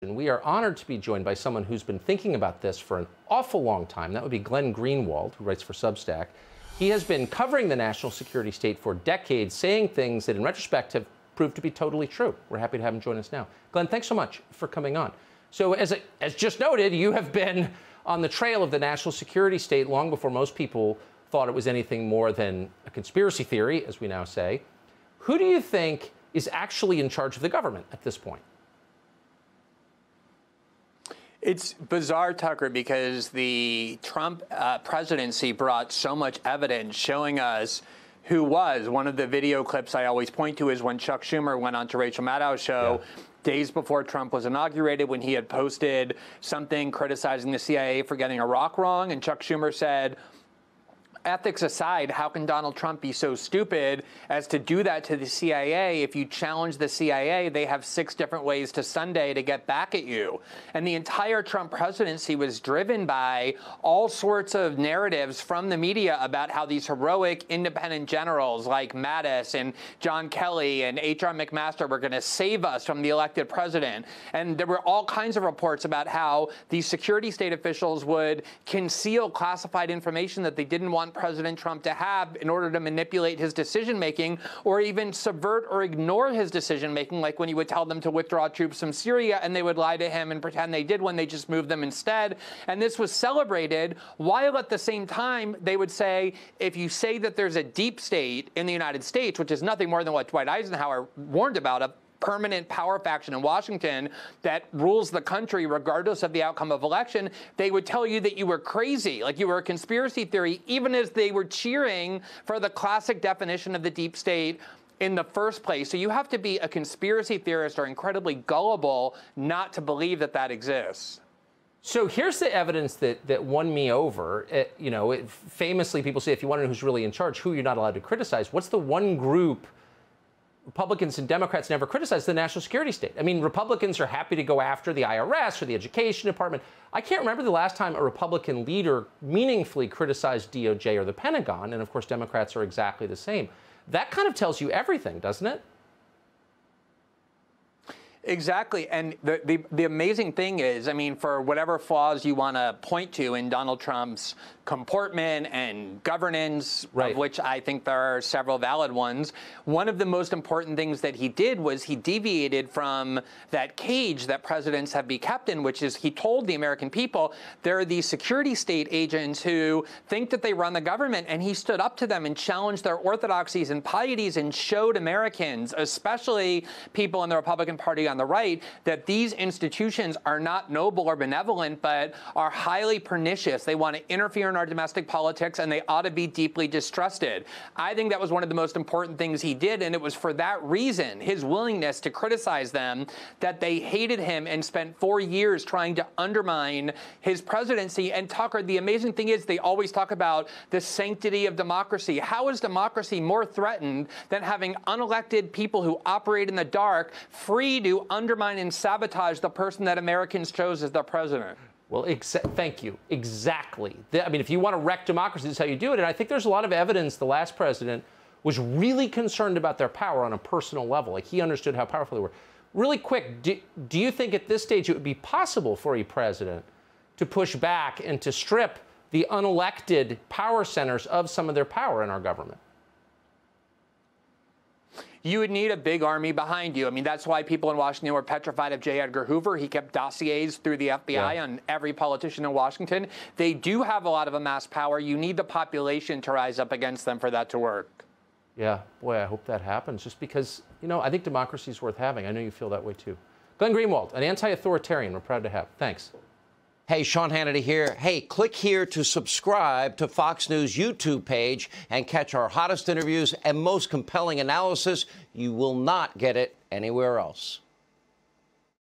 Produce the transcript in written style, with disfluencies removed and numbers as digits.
And we are honored to be joined by someone who's been thinking about this for an awful long time. That would be Glenn Greenwald, who writes for Substack. He has been covering the national security state for decades, saying things that in retrospect have proved to be totally true. We're happy to have him join us now. Glenn, thanks so much for coming on. So as just noted, you have been on the trail of the national security state long before most people thought it was anything more than a conspiracy theory, as we now say. Who do you think is actually in charge of the government at this point? It's bizarre, Tucker, because the Trump presidency brought so much evidence showing us who was. One of the video clips I always point to is when Chuck Schumer went on to Rachel Maddow's show days before Trump was inaugurated, when he had posted something criticizing the CIA for getting Iraq wrong. And Chuck Schumer said, ethics aside, how can Donald Trump be so stupid as to do that to the CIA? If you challenge the CIA, they have 6 different ways to Sunday to get back at you. And the entire Trump presidency was driven by all sorts of narratives from the media about how these heroic independent generals like Mattis and John Kelly and H.R. McMaster were going to save us from the elected president. And there were all kinds of reports about how these security state officials would conceal classified information that they didn't want President Trump to have in order to manipulate his decision-making or even subvert or ignore his decision-making, like when he would tell them to withdraw troops from Syria and they would lie to him and pretend they did when they just moved them instead. And this was celebrated while at the same time they would say, if you say that there's a deep state in the United States, which is nothing more than what Dwight Eisenhower warned about, a permanent power faction in Washington that rules the country regardless of the outcome of election, they would tell you that you were crazy, like you were a conspiracy theory, even as they were cheering for the classic definition of the deep state in the first place. So you have to be a conspiracy theorist or incredibly gullible not to believe that that exists. So here's the evidence that won me over. Famously, people say, if you want to know who's really in charge, who you're not allowed to criticize. What's the one group Republicans and Democrats never criticize? The national security state? I mean, Republicans are happy to go after the IRS or the Education Department. I can't remember the last time a Republican leader meaningfully criticized DOJ or the Pentagon, and of course, Democrats are exactly the same. That kind of tells you everything, doesn't it? Exactly. And the amazing thing is, I mean, for whatever flaws you want to point to in Donald Trump's comportment and governance, of which I think there are several valid ones, one of the most important things that he did was he deviated from that cage that presidents have been kept in, which is he told the American people there are these security state agents who think that they run the government, and he stood up to them and challenged their orthodoxies and pieties and showed Americans, especially people in the Republican Party on the right, that these institutions are not noble or benevolent, but are highly pernicious. They want to interfere in our domestic politics, and they ought to be deeply distrusted. I think that was one of the most important things he did, and it was for that reason, his willingness to criticize them, that they hated him and spent 4 years trying to undermine his presidency. And Tucker, the amazing thing is they always talk about the sanctity of democracy. How is democracy more threatened than having unelected people who operate in the dark free to undermine and sabotage the person that Americans chose as their president? Well, thank you. Exactly. I mean, if you want to wreck democracy, this is how you do it. And I think there's a lot of evidence the last president was really concerned about their power on a personal level. Like, he understood how powerful they were. Really quick, do you think at this stage it would be possible for a president to push back and to strip the unelected power centers of some of their power in our government? You would need a big army behind you. I mean, that's why people in Washington were petrified of J. Edgar Hoover. He kept dossiers through the FBI on every politician in Washington. They do have a lot of amassed power. You need the population to rise up against them for that to work. Yeah, boy, I hope that happens, just because, I think democracy is worth having. I know you feel that way, too. Glenn Greenwald, an anti-authoritarian we're proud to have. Thanks. Hey, Sean Hannity here. Hey, click here to subscribe to Fox News YouTube page and catch our hottest interviews and most compelling analysis. You will not get it anywhere else.